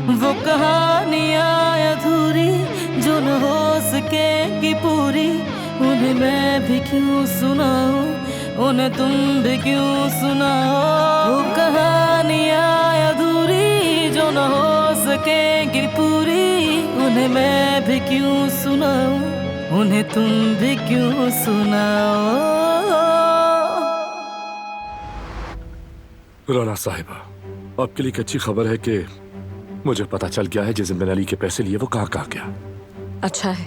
वो कहानियाँ अधूरी जो न हो सकेगी पूरी, उन्हें मैं भी क्यों सुनाऊं, उन्हें तुम भी क्यों सुनाओ। वो कहानियाँ अधूरी जो न हो सकेगी पूरी, उन्हें मैं भी क्यों सुनाऊं, उन्हें तुम भी क्यों सुनाओ। राना साहिबा, आपके लिए एक अच्छी खबर है कि मुझे पता चल गया है जिस दिन मैंने अली के पैसे लिए वो कहाँ गया। अच्छा है,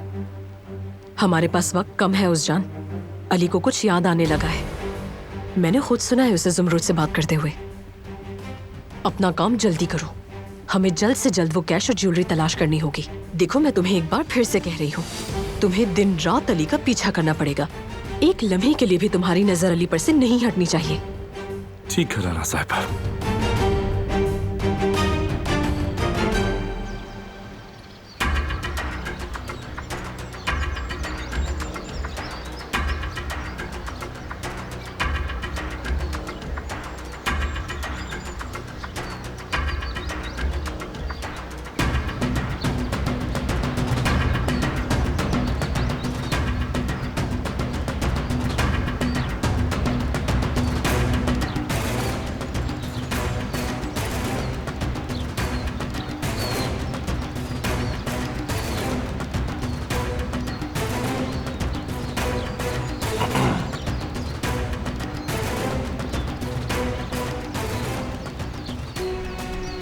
हमारे पास वक्त कम है उस जान। अली को कुछ याद आने लगा है। मैंने खुद सुना है उसे ज़ुमरुद से बात करते हुए। अपना काम जल्दी करो, हमें जल्द से जल्द वो कैश और ज्वेलरी तलाश करनी होगी। देखो, मैं तुम्हें एक बार फिर से कह रही हूँ, तुम्हें दिन रात अली का पीछा करना पड़ेगा। एक लम्हे के लिए भी तुम्हारी नजर अली पर से नहीं हटनी चाहिए। ठीक है राना साहिबा।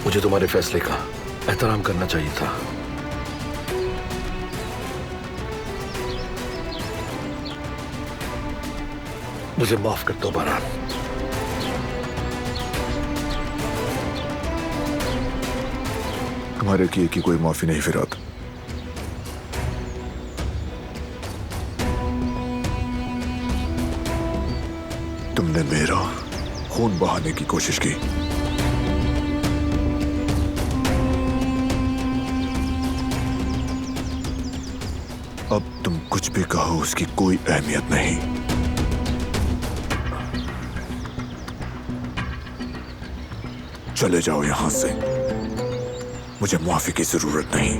मुझे तुम्हारे फैसले का एहतराम करना चाहिए था। मुझे माफ कर दो बारान। तुम्हारे किए की कोई माफी नहीं फिराद। तुमने मेरा खून बहाने की कोशिश की। अब तुम कुछ भी कहो उसकी कोई अहमियत नहीं। चले जाओ यहां से, मुझे माफी की जरूरत नहीं।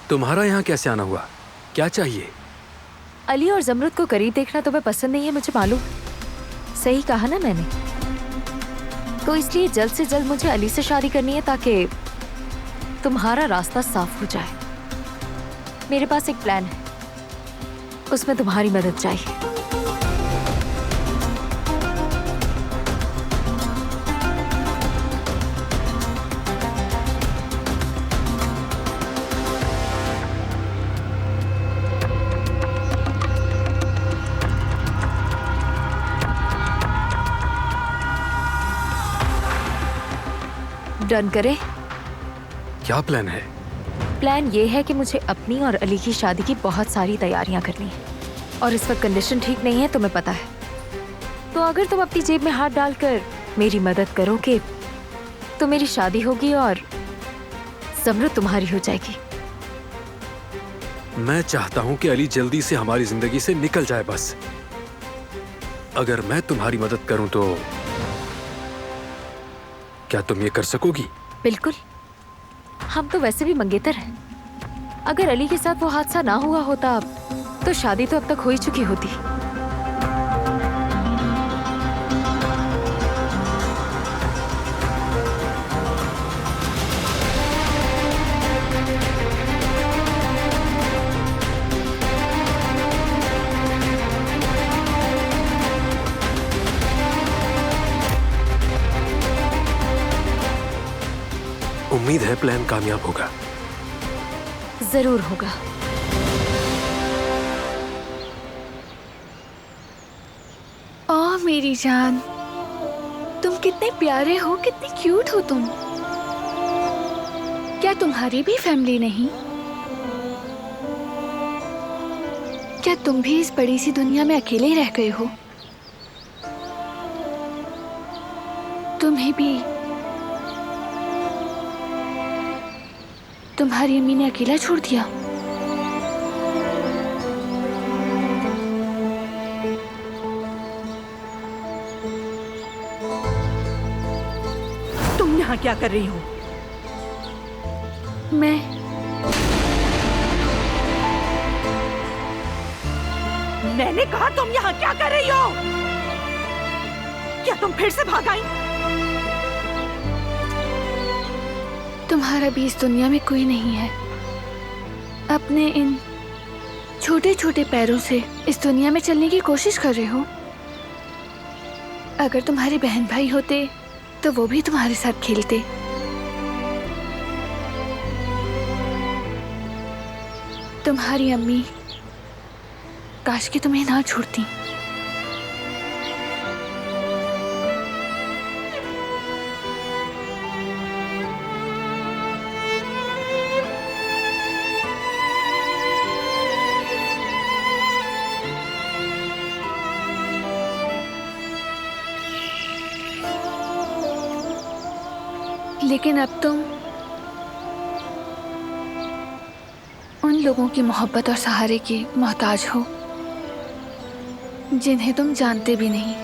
तुम्हारा यहाँ कैसे आना हुआ? क्या चाहिए? अली और ज़मरुद को करीब देखना तुम्हें पसंद नहीं है, मुझे मालूम। सही कहा ना मैंने? तो इसलिए जल्द से जल्द मुझे अली से शादी करनी है ताकि तुम्हारा रास्ता साफ हो जाए। मेरे पास एक प्लान है, उसमें तुम्हारी मदद चाहिए। डन करें? क्या प्लान है? प्लान ये है कि मुझे अपनी और अली की शादी की बहुत सारी तैयारियां करनी है, और इस वक्त कंडीशन ठीक नहीं है, तुम्हें पता है। तो अगर तुम अपनी जेब में हाथ डालकर मेरी मदद करोगे तो मेरी शादी होगी और ज़मरुद तुम्हारी हो जाएगी। मैं चाहता हूँ कि अली जल्दी से हमारी जिंदगी से निकल जाए बस। अगर मैं तुम्हारी मदद करूँ तो क्या तुम ये कर सकोगी? बिल्कुल, हम तो वैसे भी मंगेतर हैं। अगर अली के साथ वो हादसा ना हुआ होता तो शादी तो अब तक हो ही चुकी होती। उम्मीद है प्लान कामयाब होगा। जरूर होगा। मेरी जान, तुम कितने प्यारे हो, कितने क्यूट हो तुम। क्या तुम्हारी भी फैमिली नहीं? क्या तुम भी इस बड़ी सी दुनिया में अकेले रह गए हो? तुम्हें भी तुम्हारी अम्मी ने अकेला छोड़ दिया? तुम यहाँ क्या कर रही हो? मैंने कहा तुम यहाँ क्या कर रही हो? क्या तुम फिर से भाग आई? तुम्हारा भी इस दुनिया में कोई नहीं है। अपने इन छोटे छोटे पैरों से इस दुनिया में चलने की कोशिश कर रहे हो। अगर तुम्हारे बहन भाई होते तो वो भी तुम्हारे साथ खेलते। तुम्हारी अम्मी काश कि तुम्हें ना छोड़ती। लेकिन अब तुम उन लोगों की मोहब्बत और सहारे की मोहताज हो जिन्हें तुम जानते भी नहीं।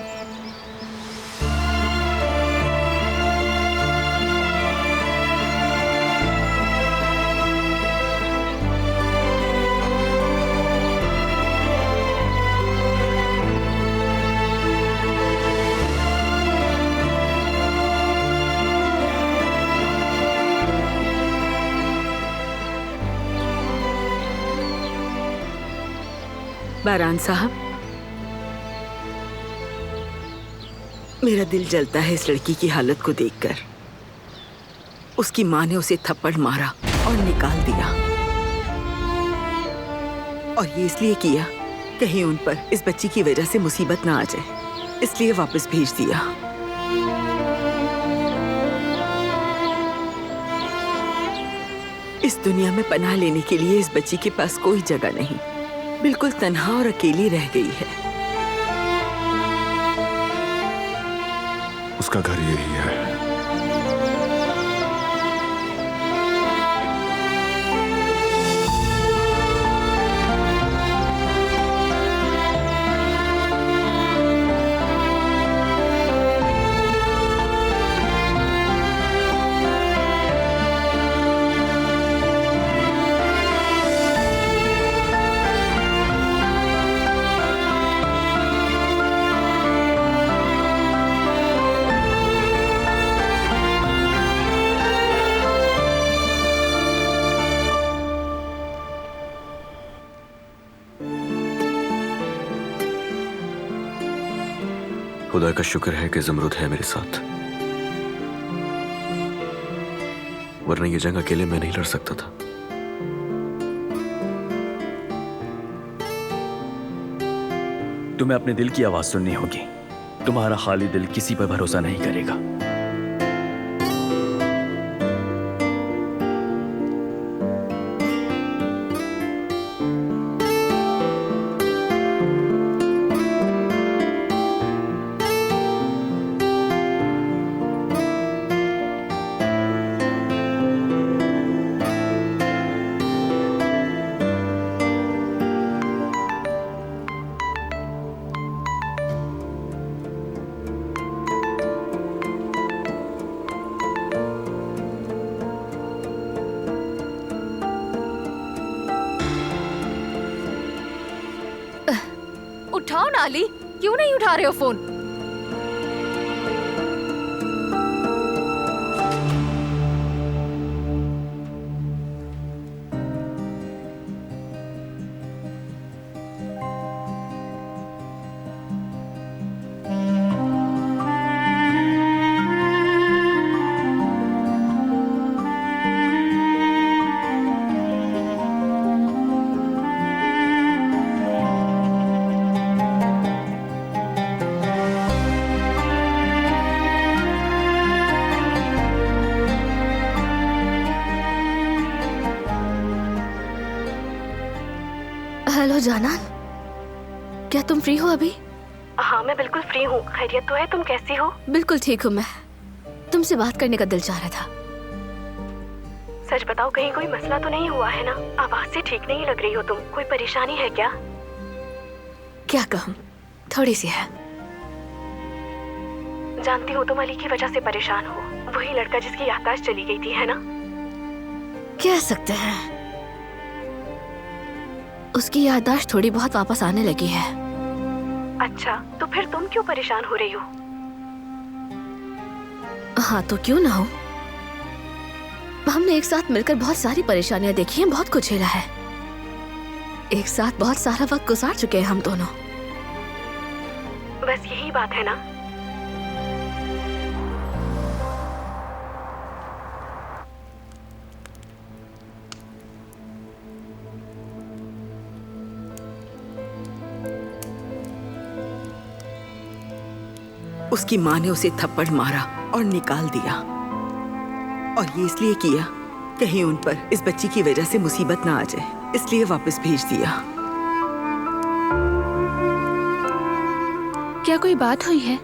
बारान साहब, मेरा दिल जलता है इस लड़की की हालत को देखकर। उसकी माँ ने उसे थप्पड़ मारा और निकाल दिया, और ये इसलिए किया कहीं उन पर इस बच्ची की वजह से मुसीबत ना आ जाए, इसलिए वापस भेज दिया। इस दुनिया में पनाह लेने के लिए इस बच्ची के पास कोई जगह नहीं, बिल्कुल तन्हा और अकेली रह गई है। उसका घर यही है। खुदा का शुक्र है कि ज़मरुद है मेरे साथ, वरना ये जंग अकेले मैं नहीं लड़ सकता था। तुम्हें अपने दिल की आवाज सुननी होगी। तुम्हारा खाली दिल किसी पर भरोसा नहीं करेगा। उठाओ ना अली, क्यों नहीं उठा रहे हो फोन? हेलो जानान, क्या तुम फ्री हो अभी? हाँ मैं बिल्कुल फ्री हूँ। खैरियत तो है? तुम कैसी हो? बिल्कुल ठीक हूँ मैं। तुमसे बात करने का दिल चाह रहा था। सच बताओ, कहीं कोई मसला तो नहीं हुआ है ना? आवाज से ठीक नहीं लग रही हो तुम। कोई परेशानी है क्या? क्या कहूँ, थोड़ी सी है। जानती हो तुम अली की वजह से परेशान हो। वही लड़का जिसकी याददाश्त चली गई थी, है ना? कह सकते हैं। उसकी याददाश्त थोड़ी बहुत वापस आने लगी है। अच्छा, तो फिर तुम क्यों परेशान हो रही हो? हाँ तो क्यों ना हो। हमने एक साथ मिलकर बहुत सारी परेशानियां देखी हैं, बहुत कुछ झेला है। एक साथ बहुत सारा वक्त गुजार चुके हैं हम दोनों। बस यही बात है ना? उसकी माँ ने उसे थप्पड़ मारा और निकाल दिया, और ये इसलिए किया कहीं उन पर इस बच्ची की वजह से मुसीबत ना आ जाए, इसलिए वापस भेज दिया। क्या कोई बात हुई है?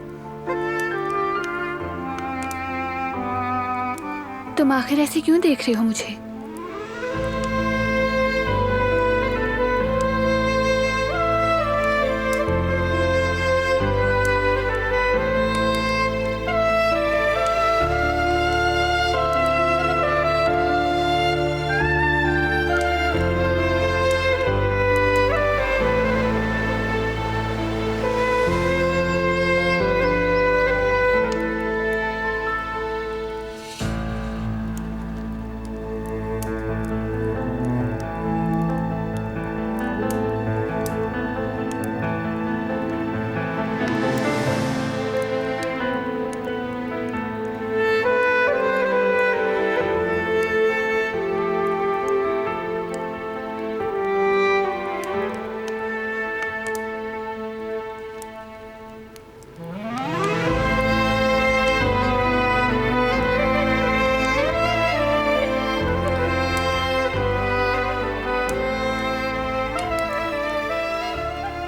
तुम आखिर ऐसे क्यों देख रहे हो मुझे?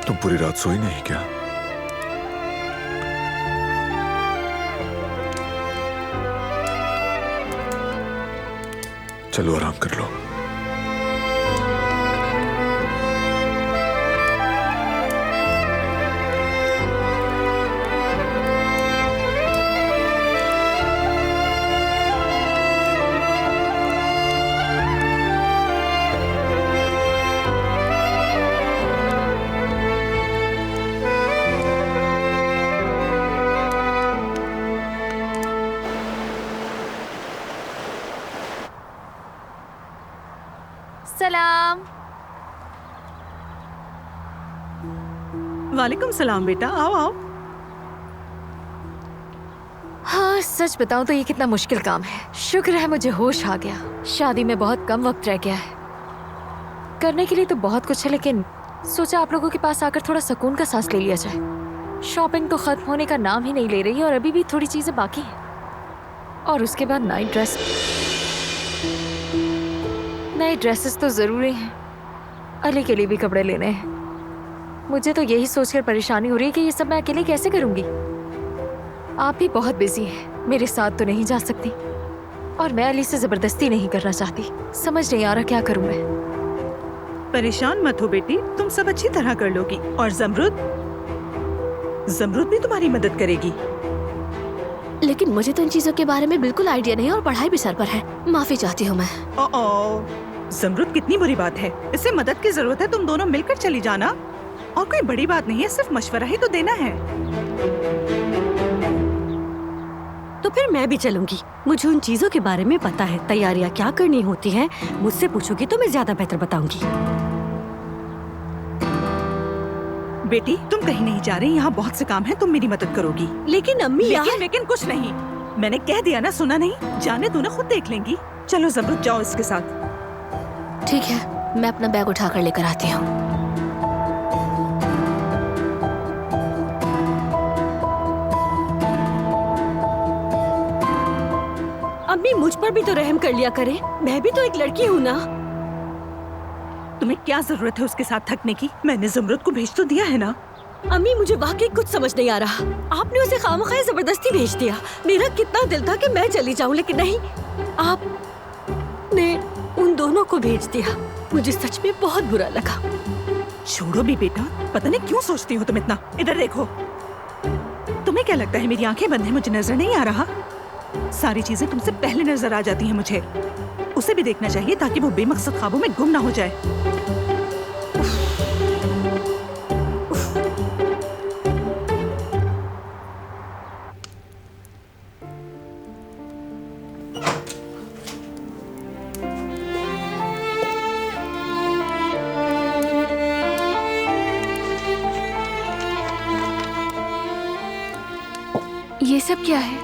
तुम पूरी रात सोई नहीं क्या? चलो आराम कर लो। सलाम। वालेकुम सलाम बेटा, आओ आओ। हाँ सच बताऊं तो ये कितना मुश्किल काम है। शुक्र है मुझे होश आ गया। शादी में बहुत कम वक्त रह गया है। करने के लिए तो बहुत कुछ है, लेकिन सोचा आप लोगों के पास आकर थोड़ा सुकून का सांस ले लिया जाए। शॉपिंग तो खत्म होने का नाम ही नहीं ले रही और अभी भी थोड़ी चीजें बाकी हैं। और उसके बाद नाइट ड्रेस। नए ड्रेसेस तो जरूरी हैं। अली के लिए भी कपड़े लेने हैं। मुझे तो यही सोचकर परेशानी हो रही है कि ये सब मैं अकेले कैसे करूंगी। आप भी बहुत बिजी हैं, मेरे साथ तो नहीं जा सकती, और मैं अली से जबरदस्ती नहीं करना चाहती। समझ नहीं आ रहा क्या करूं मैं। परेशान मत हो बेटी, तुम सब अच्छी तरह कर लोगी। और जमरुद भी तुम्हारी मदद करेगी। लेकिन मुझे तो इन चीजों के बारे में बिल्कुल आइडिया नहीं है और पढ़ाई भी सर पर है। माफी चाहती हूँ मैं। जमरुद कितनी बुरी बात है, इससे मदद की जरूरत है। तुम दोनों मिलकर चली जाना, और कोई बड़ी बात नहीं है, सिर्फ मशवरा ही तो देना है। तो फिर मैं भी चलूंगी। मुझे उन चीजों के बारे में पता है, तैयारियां क्या करनी होती हैं। मुझसे पूछोगी तो मैं ज्यादा बेहतर बताऊंगी। बेटी तुम कहीं नहीं जा रही, यहाँ बहुत से काम है, तुम मेरी मदद करोगी। लेकिन अम्मी लेकिन कुछ नहीं। मैंने कह दिया ना, सुना नहीं? जाने दो ना, खुद देख लेंगी। चलो जमरुद जाओ इसके साथ। ठीक है, मैं अपना बैग उठा कर लेकर आती हूँ। अम्मी मुझ पर भी तो रहम कर लिया करें, मैं भी तो एक लड़की हूँ ना। तुम्हें क्या जरूरत है उसके साथ थकने की? मैंने जमरुद को भेज तो दिया है ना। अम्मी मुझे वाकई कुछ समझ नहीं आ रहा। आपने उसे खामखाए जबरदस्ती भेज दिया। मेरा कितना दिल था कि मैं चली जाऊं, लेकिन नहीं, आपने उन दोनों को भेज दिया। मुझे सच में बहुत बुरा लगा। छोड़ो भी बेटा, पता नहीं क्यों सोचती हो तुम इतना। इधर देखो, तुम्हें क्या लगता है मेरी आंखें बंद हैं, मुझे नजर नहीं आ रहा? सारी चीजें तुमसे पहले नजर आ जाती हैं मुझे। उसे भी देखना चाहिए ताकि वो बेमकसद ख्वाबों में गुम ना हो जाए। ये सब क्या है?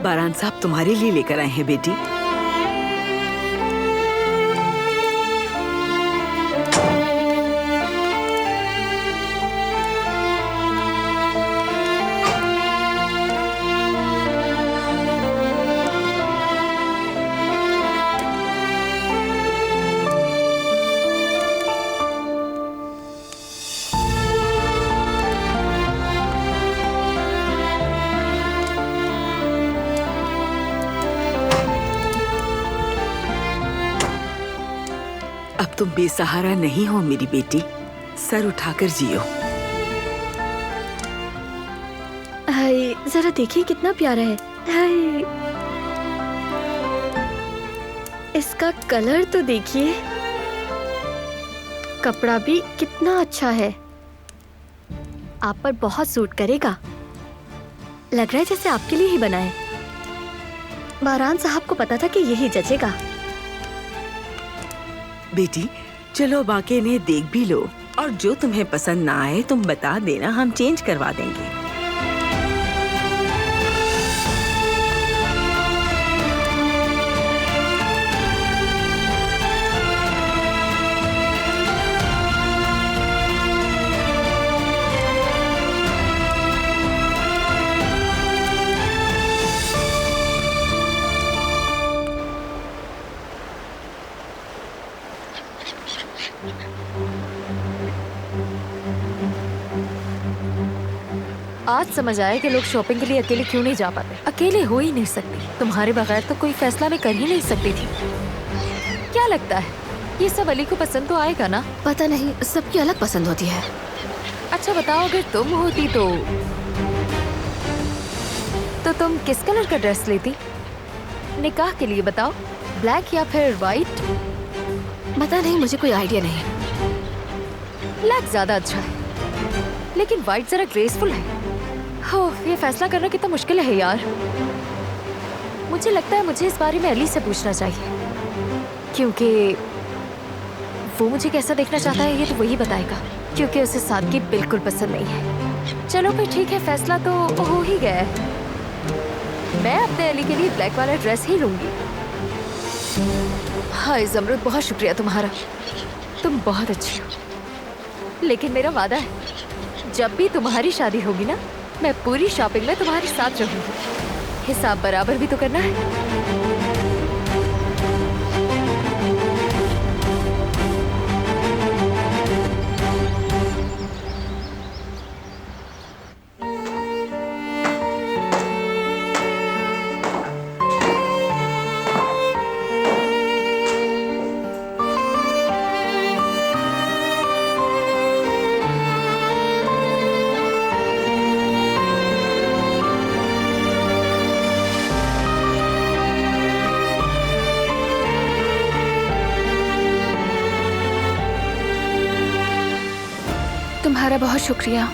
बारान साहब तुम्हारे लिए लेकर आए हैं बेटी। अब तुम बेसहारा नहीं हो मेरी बेटी, सर उठाकर जियो। हाय, जरा देखिए कितना प्यारा है। हाय, इसका कलर तो देखिए, कपड़ा भी कितना अच्छा है। आप पर बहुत सूट करेगा। लग रहा है जैसे आपके लिए ही बना है। बारान साहब को पता था कि यही जचेगा। बेटी चलो बाकी इन्हें देख भी लो, और जो तुम्हें पसंद ना आए तुम बता देना, हम चेंज करवा देंगे। आज समझ आया कि लोग शॉपिंग के लिए अकेले क्यों नहीं जा पाते। अकेले हो ही नहीं सकती, तुम्हारे बगैर तो कोई फैसला मैं कर ही नहीं सकती थी। क्या लगता है ये सब अली को पसंद तो आएगा ना? पता नहीं, सबकी अलग पसंद होती है। अच्छा बताओ, अगर तुम होती तो तुम किस कलर का ड्रेस लेती निकाह के लिए? बताओ, ब्लैक या फिर व्हाइट? पता नहीं, मुझे कोई आइडिया नहीं। ब्लैक ज्यादा अच्छा है, लेकिन व्हाइट जरा ग्रेसफुल है। हो, ये फैसला करना कितना मुश्किल है यार। मुझे लगता है मुझे इस बारे में अली से पूछना चाहिए, क्योंकि वो मुझे कैसा देखना चाहता है ये तो वही बताएगा। क्योंकि उसे सादगी बिल्कुल पसंद नहीं है। चलो फिर ठीक है, फैसला तो हो ही गया है। मैं अपने अली के लिए ब्लैक वाला ड्रेस ही लूंगी। हाय ज़मरुद, बहुत शुक्रिया तुम्हारा, तुम बहुत अच्छी हो। लेकिन मेरा वादा है, जब भी तुम्हारी शादी होगी ना, मैं पूरी शॉपिंग में तुम्हारे साथ रहूंगी। हिसाब बराबर भी तो करना है। तुम्हारा बहुत शुक्रिया।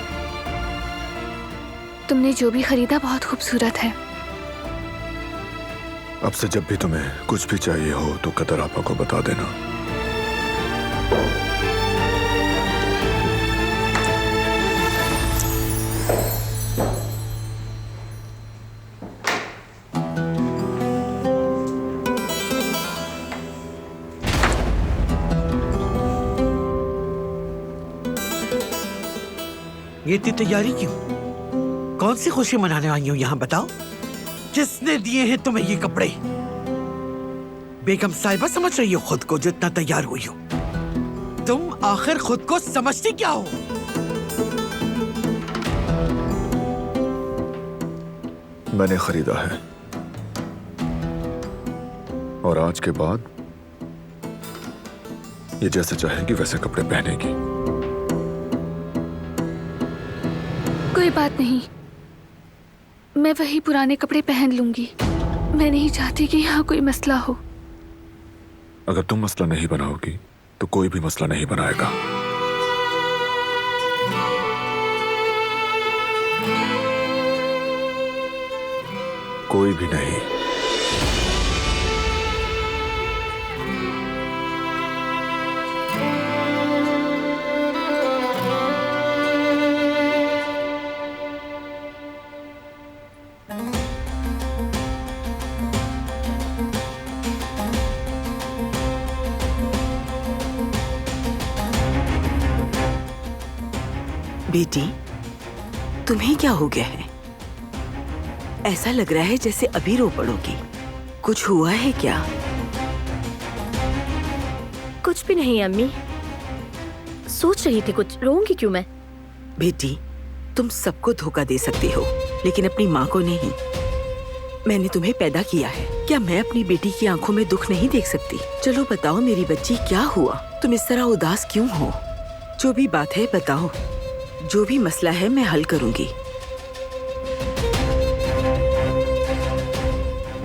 तुमने जो भी खरीदा बहुत खूबसूरत है। अब से जब भी तुम्हें कुछ भी चाहिए हो तो कदर आपा को बता देना। ये इतनी तैयारी क्यों? कौन सी खुशी मनाने आई हो यहाँ, बताओ? किसने दिए हैं तुम्हें ये कपड़े? बेगम साहिबा समझ रही हो खुद को जो इतना तैयार हुई हो? तुम आखिर खुद को समझती क्या हो? मैंने खरीदा है और आज के बाद ये जैसे चाहेगी वैसे कपड़े पहनेगी। कोई बात नहीं, मैं वही पुराने कपड़े पहन लूंगी। मैं नहीं चाहती कि यहाँ कोई मसला हो। अगर तुम मसला नहीं बनाओगी तो कोई भी मसला नहीं बनाएगा। कोई भी नहीं। बेटी, तुम्हें क्या हो गया है? ऐसा लग रहा है जैसे अभी रो पड़ोगी। कुछ हुआ है क्या? कुछ भी नहीं अम्मी, सोच रही थी कुछ। रोऊंगी क्यों मैं? बेटी, तुम सबको धोखा दे सकती हो लेकिन अपनी माँ को नहीं। मैंने तुम्हें पैदा किया है, क्या मैं अपनी बेटी की आंखों में दुख नहीं देख सकती? चलो बताओ मेरी बच्ची, क्या हुआ? तुम इस तरह उदास क्यों हो? जो भी बात है बताओ, जो भी मसला है मैं हल करूंगी।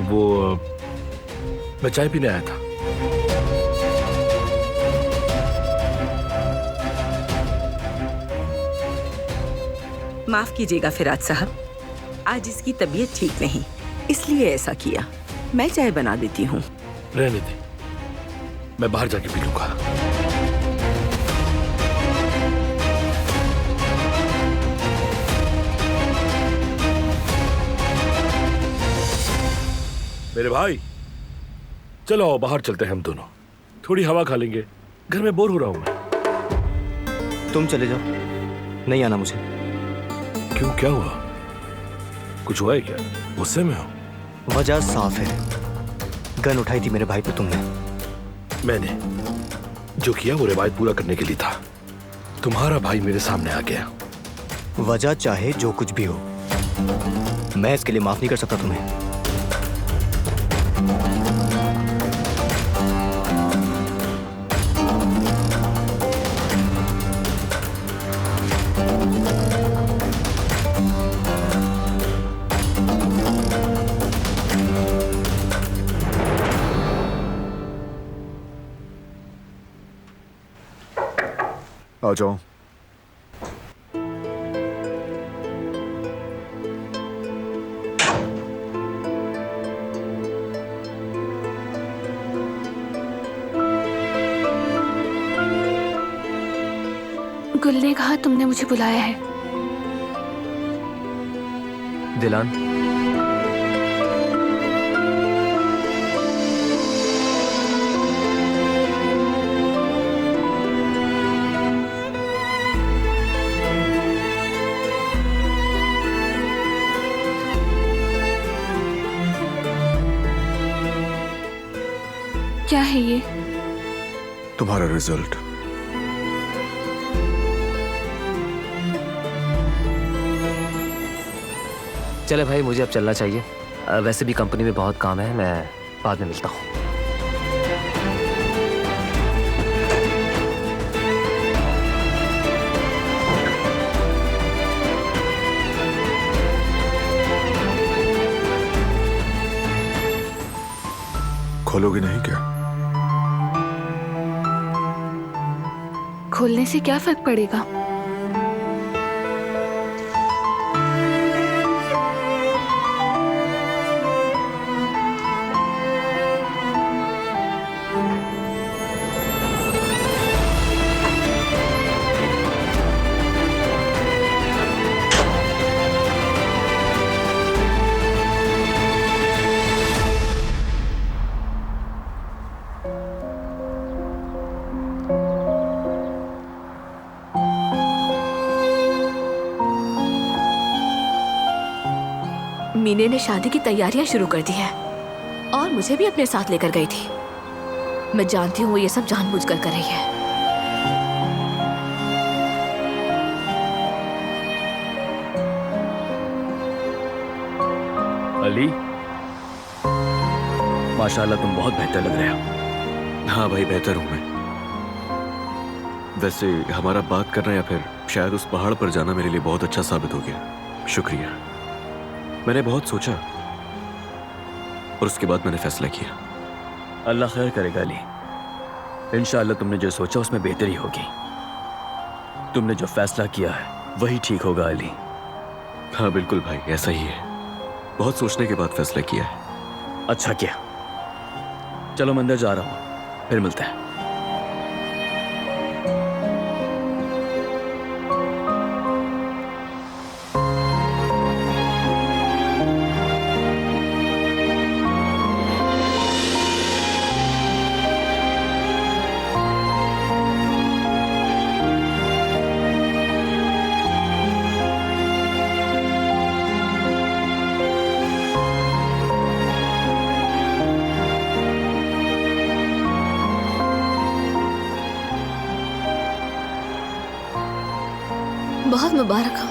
वो मैं चाय पीने आया था। माफ कीजिएगा फिराज साहब, आज इसकी तबीयत ठीक नहीं, इसलिए ऐसा किया। मैं चाय बना देती हूँ। रहने दे, मैं बाहर जाके पी लूंगा। मेरे भाई, चलो आओ बाहर चलते हैं हम दोनों, थोड़ी हवा खा लेंगे। घर में बोर हो रहा हूं मैं। तुम चले जाओ, नहीं आना मुझे। क्यों, क्या हुआ? कुछ हुआ है क्या? गुस्से में हो? वजह साफ है, गन उठाई थी मेरे भाई पे तुमने। मैंने जो किया वो रिवायत पूरा करने के लिए था। तुम्हारा भाई मेरे सामने आ गया। वजह चाहे जो कुछ भी हो, मैं इसके लिए माफ नहीं कर सकता तुम्हें। आ जाओ। गुल ने कहा तुमने मुझे बुलाया है। दिलान, क्या है ये? तुम्हारा रिजल्ट। चले भाई, मुझे अब चलना चाहिए। वैसे भी कंपनी में बहुत काम है, मैं बाद में मिलता हूँ। खोलोगी नहीं क्या? खोलने से क्या फर्क पड़ेगा? मीने ने शादी की तैयारियां शुरू कर दी हैं और मुझे भी अपने साथ लेकर गई थी। मैं जानती हूँ वो ये सब जानबूझकर कर रही है। अली, माशाल्लाह तुम बहुत बेहतर लग रहे हो। हाँ भाई, बेहतर हूं मैं। वैसे हमारा बात करना या फिर शायद उस पहाड़ पर जाना मेरे लिए बहुत अच्छा साबित हो गया। शुक्रिया। मैंने बहुत सोचा और उसके बाद मैंने फैसला किया। अल्लाह खैर करेगा अली। इंशाअल्लाह तुमने जो सोचा उसमें बेहतरी होगी। तुमने जो फैसला किया है वही ठीक होगा अली। हाँ बिल्कुल भाई, ऐसा ही है। बहुत सोचने के बाद फैसला किया है। अच्छा किया। चलो मैं अंदर जा रहा हूँ, फिर मिलते हैं। बहुत मुबारक हो,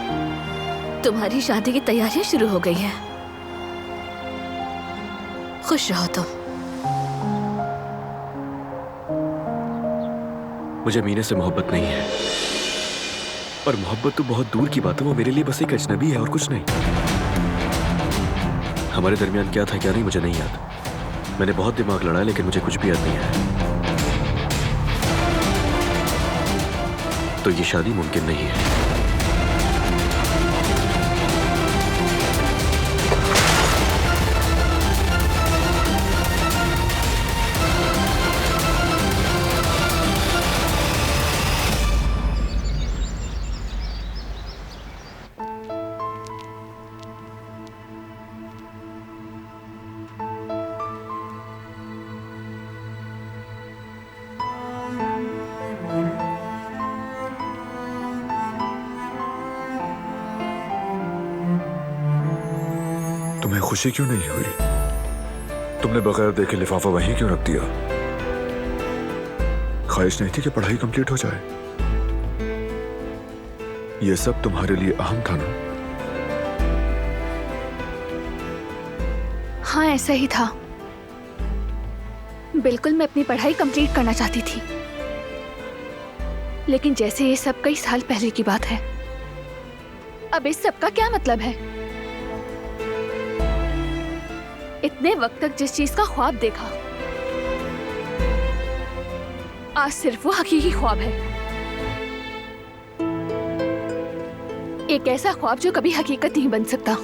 तुम्हारी शादी की तैयारियां शुरू हो गई हैं। खुश रहो तुम। मुझे मीना से मोहब्बत नहीं है, और मोहब्बत तो बहुत दूर की बात है। वो मेरे लिए बस एक अजनबी है और कुछ नहीं। हमारे दरमियान क्या था क्या नहीं मुझे नहीं याद। मैंने बहुत दिमाग लड़ाया लेकिन मुझे कुछ भी याद नहीं आया। तो ये शादी मुमकिन नहीं है। तुम्हें खुशी क्यों नहीं हुई? तुमने बगैर देखे लिफाफा वहीं क्यों रख दिया? ख्वाहिश नहीं थी कि पढ़ाई कंप्लीट हो जाए? यह सब तुम्हारे लिए अहम था ना? हाँ, ऐसा ही था। बिल्कुल मैं अपनी पढ़ाई कंप्लीट करना चाहती थी, लेकिन जैसे ये सब कई साल पहले की बात है, अब इस सब का क्या मतलब है? इतने वक्त तक जिस चीज का ख्वाब देखा, आज सिर्फ वो हकीकी ख्वाब है। एक ऐसा ख्वाब जो कभी हकीकत नहीं बन सकता।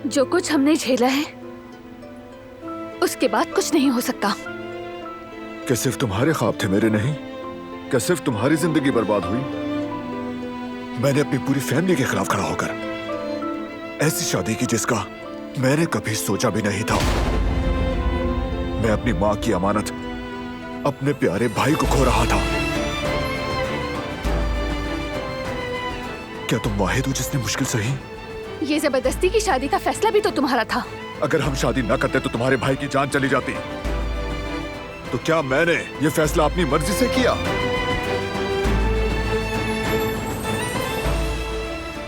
जो कुछ हमने झेला है उसके बाद कुछ नहीं हो सकता। क्या सिर्फ तुम्हारे ख्वाब थे, मेरे नहीं? क्या सिर्फ तुम्हारी जिंदगी बर्बाद हुई? मैंने अपनी पूरी फैमिली के खिलाफ खड़ा होकर ऐसी शादी की जिसका मैंने कभी सोचा भी नहीं था। मैं अपनी माँ की अमानत, अपने प्यारे भाई को खो रहा था। क्या तुम वाहिद हो जिसने मुश्किल सही? ये जबरदस्ती की शादी का फैसला भी तो तुम्हारा था। अगर हम शादी ना करते तो तुम्हारे भाई की जान चली जाती। तो क्या मैंने ये फैसला अपनी मर्जी से किया?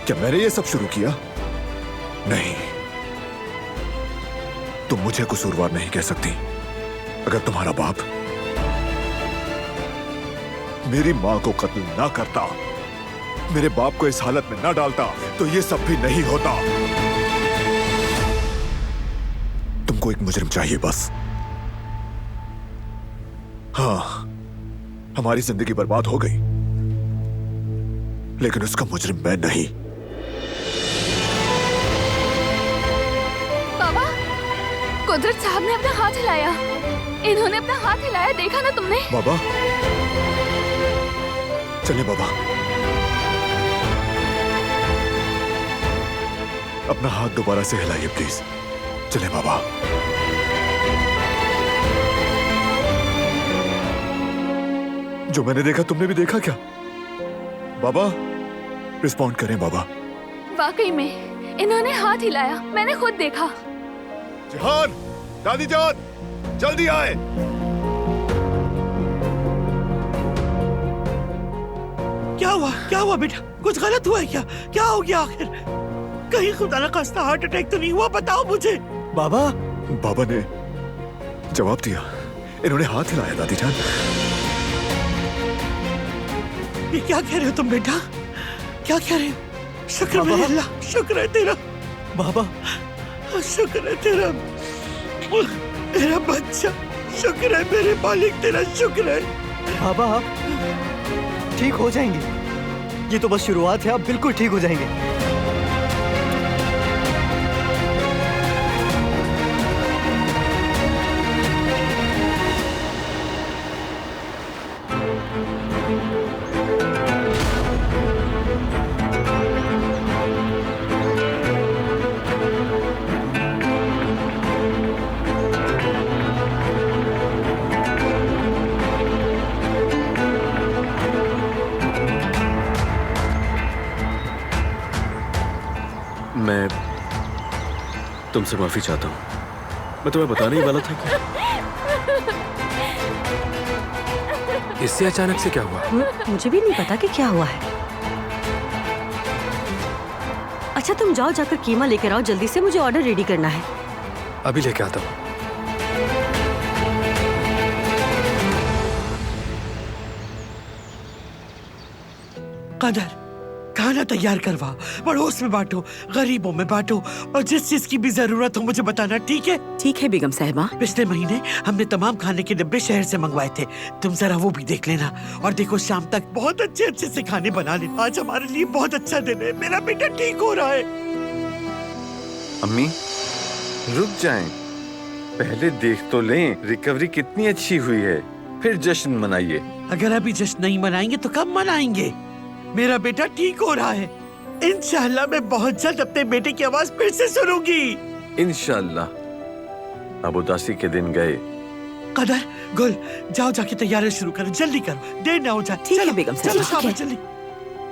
क्या मैंने ये सब शुरू किया? नहीं, तुम मुझे कसूरवार नहीं कह सकती। अगर तुम्हारा बाप मेरी मां को कत्ल ना करता, मेरे बाप को इस हालत में ना डालता, तो ये सब भी नहीं होता। तुमको एक मुजरिम चाहिए बस। हाँ, हमारी जिंदगी बर्बाद हो गई, लेकिन उसका मुजरिम मैं नहीं। कुदरत साहब ने अपना हाथ हिलाया। इन्होंने अपना हाथ हिलाया, देखा ना तुमने? बाबा, चले बाबा। अपना हाथ दोबारा से हिलाइए प्लीज। चले बाबा। जो मैंने देखा तुमने भी देखा क्या? बाबा, रिस्पॉन्ड करें बाबा। वाकई में इन्होंने हाथ हिलाया, मैंने खुद देखा। जिहान, दादी जान, जल्दी आए। क्या हुआ? क्या हुआ बेटा? कुछ गलत हुआ है क्या? क्या हो गया आखिर? कहीं खुदा न खास्ता हार्ट अटैक तो नहीं हुआ? बताओ मुझे। बाबा बाबा ने जवाब दिया। इन्होंने हाथ हिलाया दादी जान। ये क्या कह रहे हो तुम बेटा? क्या कह रहे हो? शुक्र है अल्लाह, शुक्र है तेरा बाबा, शुक्र है तेरा मेरा बच्चा, शुक्र है मेरे मालिक, तेरा शुक्र है। बाबा आप ठीक हो जाएंगे। ये तो बस शुरुआत है, आप बिल्कुल ठीक हो जाएंगे। मैं तुमसे माफी चाहता हूँ। मैं तुम्हें बताने ही वाला था कि इससे अचानक से क्या हुआ? मुझे भी नहीं पता कि क्या हुआ है। अच्छा तुम जाओ, जाकर कीमा लेकर आओ जल्दी से, मुझे ऑर्डर रेडी करना है। अभी लेके आता हूँ। कदर, खाना तैयार करवा, पड़ोस में बांटो, गरीबों में बांटो, और जिस चीज की भी जरूरत हो मुझे बताना, ठीक है? ठीक है बेगम साहिबा। पिछले महीने हमने तमाम खाने के डिब्बे शहर से मंगवाए थे, तुम जरा वो भी देख लेना। और देखो शाम तक बहुत अच्छे अच्छे से खाने बना लेना। आज हमारे लिए बहुत अच्छा दिन है, मेरा बेटा ठीक हो रहा है। अम्मी रुक जाएं, पहले देख तो लें रिकवरी कितनी अच्छी हुई है, फिर जश्न मनाइए। अगर अभी जश्न नहीं मनाएंगे तो कब मनाएंगे? मेरा बेटा ठीक हो रहा है, इंशाल्लाह मैं बहुत जल्द अपने बेटे की आवाज फिर से सुनूंगी। इंशाल्लाह। अब उदासी के दिन गए। कदर, गुल, जाओ जाके तैयारी शुरू करो, जल्दी करो, देर ना हो जाए। ठीक है बेगम साहब। चलो शाबाश, जल्दी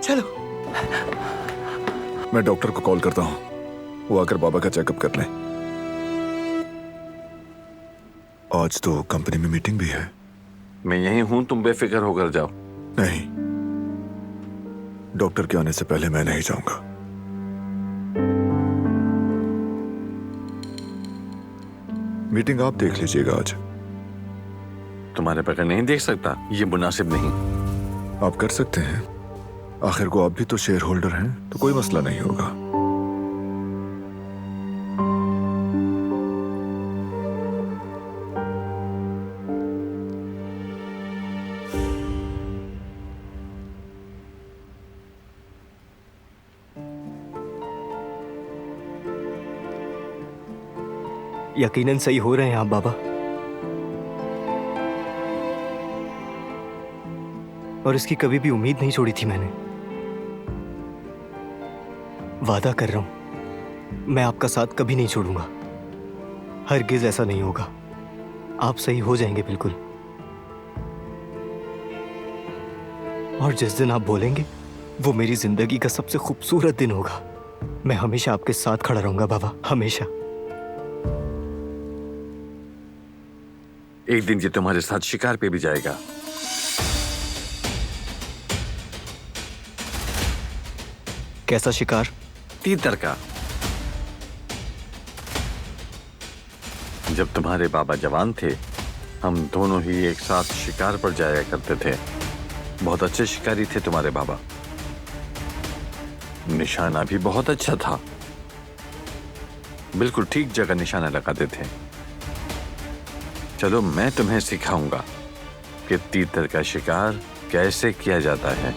चलो। मैं डॉक्टर को कॉल करता हूँ, वो आकर बाबा का चेकअप कर लें। आज तो कंपनी में मीटिंग भी है। मैं यहीं हूँ, तुम बेफिक्र होकर जाओ। नहीं, डॉक्टर के आने से पहले मैं नहीं जाऊंगा। मीटिंग आप देख लीजिएगा आज। तुम्हारे बगैर नहीं देख सकता, ये मुनासिब नहीं। आप कर सकते हैं, आखिर को आप भी तो शेयर होल्डर हैं, तो कोई मसला नहीं होगा। यकीनन सही हो रहे हैं आप बाबा, और इसकी कभी भी उम्मीद नहीं छोड़ी थी मैंने। वादा कर रहा हूं, मैं आपका साथ कभी नहीं छोड़ूंगा। हरगिज ऐसा नहीं होगा, आप सही हो जाएंगे बिल्कुल। और जिस दिन आप बोलेंगे वो मेरी जिंदगी का सबसे खूबसूरत दिन होगा। मैं हमेशा आपके साथ खड़ा रहूंगा बाबा, हमेशा। एक दिन ये तुम्हारे साथ शिकार पे भी जाएगा। कैसा शिकार? तीतर का। जब तुम्हारे बाबा जवान थे, हम दोनों ही एक साथ शिकार पर जाया करते थे। बहुत अच्छे शिकारी थे तुम्हारे बाबा, निशाना भी बहुत अच्छा था, बिल्कुल ठीक जगह निशाना लगाते थे। चलो मैं तुम्हें सिखाऊंगा कि तीतर का शिकार कैसे किया जाता है।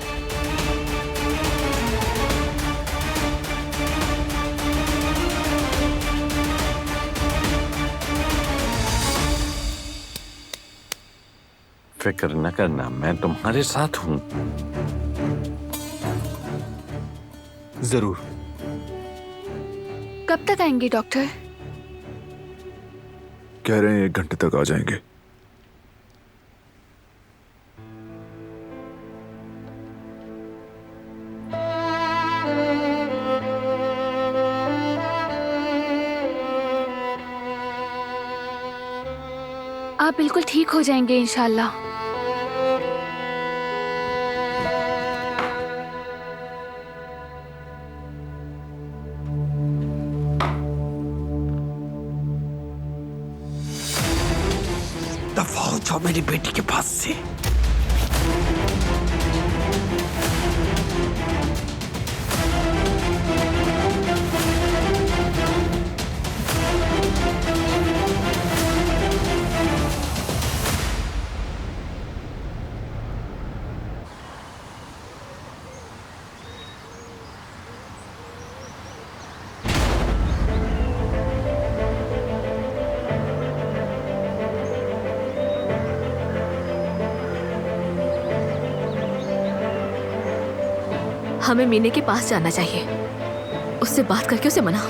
फिक्र न करना, मैं तुम्हारे साथ हूं। जरूर। कब तक आएंगे डॉक्टर? कह रहे हैं 1 घंटे तक आ जाएंगे। आप बिल्कुल ठीक हो जाएंगे इंशाल्लाह। मेरी बेटी के पास से। हमें मीने के पास जाना चाहिए, उससे बात करके उसे मनाओ।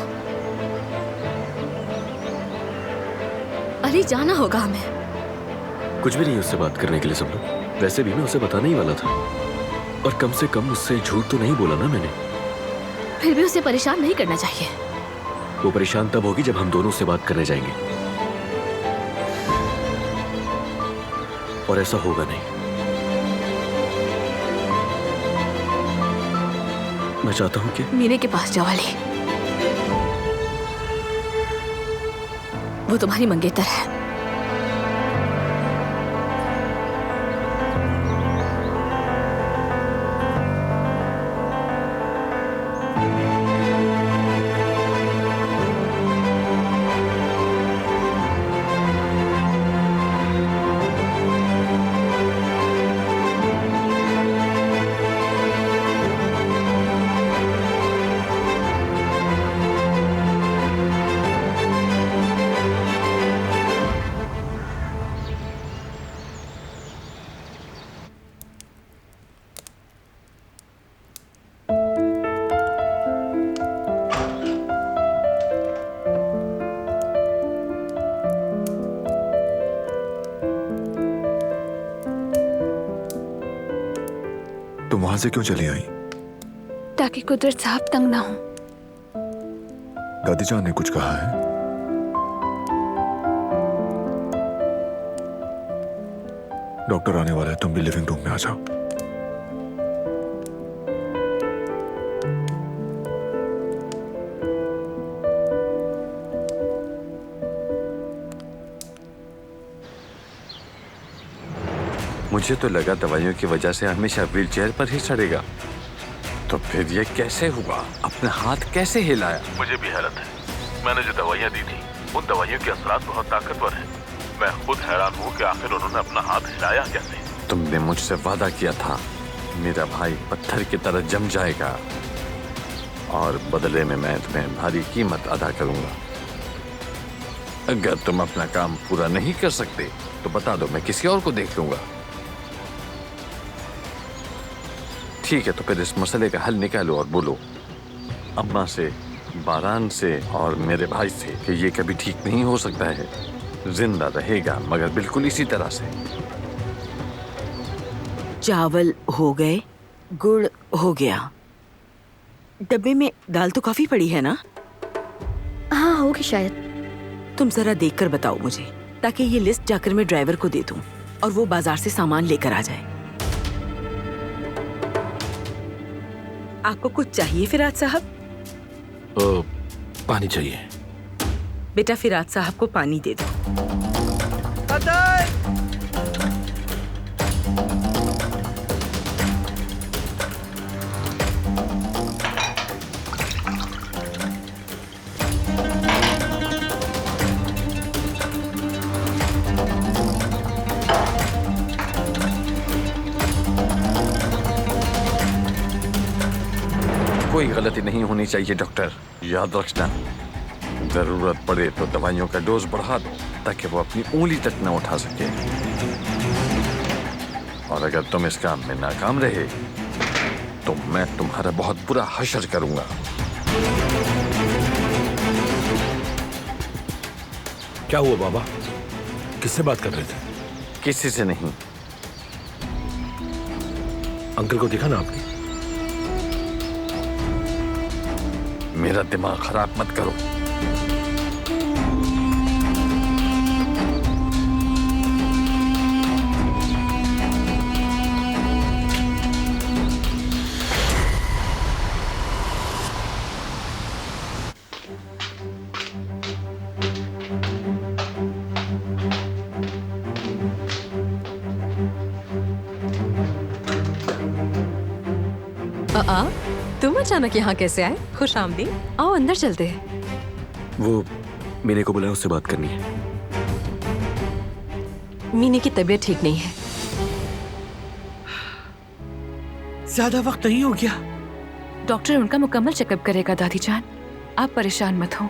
अली, जाना होगा हमें। कुछ भी नहीं उससे बात करने के लिए सब लोग। वैसे भी मैं उसे बताने ही वाला था, और कम से कम उससे झूठ तो नहीं बोला ना मैंने। फिर भी उसे परेशान नहीं करना चाहिए। वो परेशान तब होगी जब हम दोनों उससे बात करने जाएंगे, और ऐसा होगा नहीं। मैं चाहता हूं कि मीने के पास जाओ अली, वो तुम्हारी मंगेतर है। तुम वहां से क्यों चली आई? ताकि कुदरत साहब तंग ना हो। दादी जान ने कुछ कहा है? डॉक्टर आने वाला है, तुम भी लिविंग रूम में आ जाओ। मुझे तो लगा दवाइयों की वजह से हमेशा व्हीलचेयर पर ही चढ़ेगा, तो फिर ये कैसे हुआ? अपना हाथ कैसे हिलाया? मुझे भी हैरत है। मैंने जो दवाइयाँ दी थी, उन दवाइयों के असरात बहुत ताकतवर हैं। मैं खुद हैरान हूँ कि आखिर उन्होंने अपना हाथ हिलाया कैसे। तुमने मुझसे वादा किया था मेरा भाई पत्थर की तरह जम जाएगा, और बदले में मैं तुम्हें भारी कीमत अदा करूंगा। अगर तुम अपना काम पूरा नहीं कर सकते तो बता दो, मैं किसी और को देख लूंगा। ठीक है, तो फिर इस मसले का हल निकालो और बोलो अम्मा से, बारान से और मेरे भाई से कि ये कभी ठीक नहीं हो सकता है। जिंदा रहेगा मगर बिल्कुल इसी तरह से। चावल हो गए, गुड़ हो गया, डब्बे में दाल तो काफी पड़ी है ना? हाँ होगी शायद। तुम जरा देखकर बताओ मुझे, ताकि ये लिस्ट जाकर मैं ड्राइवर को दे दूं और वो बाजार से सामान लेकर आ जाए। आपको कुछ चाहिए फिराद साहब? पानी चाहिए। बेटा फिराद साहब को पानी दे दो। कोई गलती नहीं होनी चाहिए डॉक्टर, याद रखना। जरूरत पड़े तो दवाइयों का डोज बढ़ा दो ताकि वो अपनी उंगली तक न उठा सके। और अगर तुम इस काम में नाकाम रहे तो मैं तुम्हारा बहुत बुरा हशर करूंगा। क्या हुआ बाबा? किससे बात कर रहे थे? किसी से नहीं। अंकल को देखा ना आपने? मेरा दिमाग खराब मत करो। तुम अचानक यहाँ कैसे आए? खुश आमदीद। आओ अंदर चलते हैं। वो मीने को बुलाया, उससे बात करनी है। मीने की तबीयत ठीक नहीं है। ज्यादा वक्त नहीं हो गया। डॉक्टर उनका मुकम्मल चेकअप करेगा दादी जान, आप परेशान मत हो।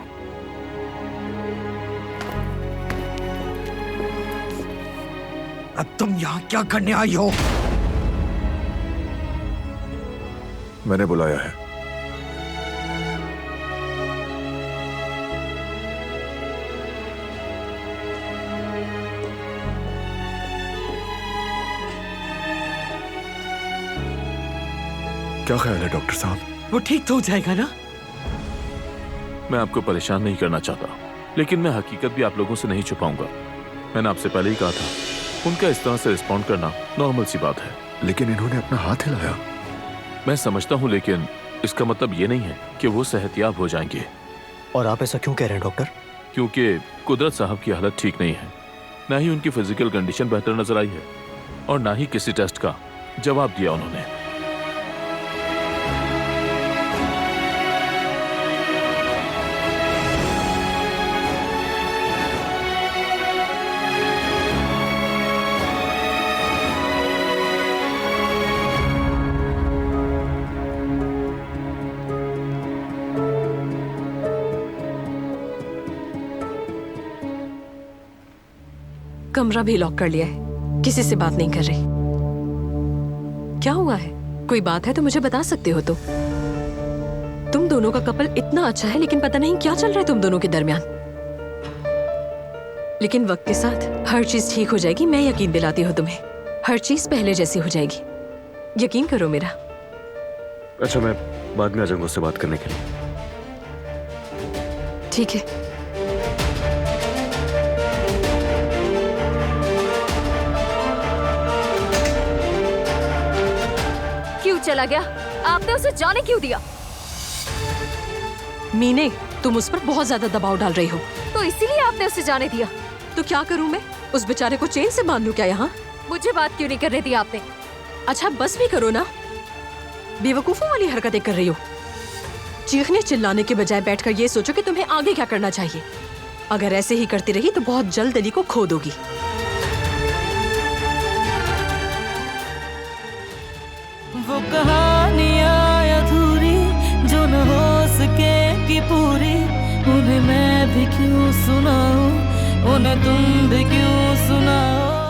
अब तुम यहाँ क्या करने आई हो? मैंने बुलाया है। क्या ख्याल है डॉक्टर साहब? वो ठीक तो हो जाएगा ना? मैं आपको परेशान नहीं करना चाहता, लेकिन मैं हकीकत भी आप लोगों से नहीं छुपाऊंगा। मैंने आपसे पहले ही कहा था, उनका इस तरह से रिस्पॉन्ड करना नॉर्मल सी बात है। लेकिन इन्होंने अपना हाथ हिलाया। मैं समझता हूँ, लेकिन इसका मतलब ये नहीं है कि वो सेहतयाब हो जाएंगे। और आप ऐसा क्यों कह रहे हैं डॉक्टर? क्योंकि कुदरत साहब की हालत ठीक नहीं है, ना ही उनकी फिजिकल कंडीशन बेहतर नजर आई है और ना ही किसी टेस्ट का जवाब दिया उन्होंने। कमरा भी लॉक कर लिया है, किसी से बात नहीं कर रही। क्या हुआ है? कोई बात है तो मुझे बता सकते हो। तुम दोनों का कपल इतना अच्छा है, लेकिन पता नहीं क्या चल रहा है तुम दोनों के दरमियान। लेकिन वक्त के साथ हर चीज ठीक हो जाएगी, मैं यकीन दिलाती हूँ तुम्हें। हर चीज पहले जैसी हो जाएगी, यकीन करो मेरा। अच्छा, मैं बाद में आ जाऊंगा उससे बात करने के लिए। ठीक है। क्यों चला गया? आपने उसे जाने क्यों दिया? मीने, तुम उस पर बहुत ज्यादा दबाव डाल रही हो। तो इसीलिए आपने उसे जाने दिया? तो क्या करूं मैं? उस बेचारे को चेन से बांध लूं क्या यहाँ? मुझे बात क्यों नहीं करने दी आपने? अच्छा बस भी करो ना, बेवकूफों वाली हरकतें कर रही हो। चीखने चिल्लाने के बजाय बैठकर ये सोचो कि तुम्हें आगे क्या करना चाहिए। अगर ऐसे ही करती रही तो बहुत जल्द अली को खो दोगी। वो कहानियाँ अधूरी जो न हो सके कि पूरी, उन्हें मैं भी क्यों सुनाऊं, उन्हें तुम भी क्यों सुनाओ।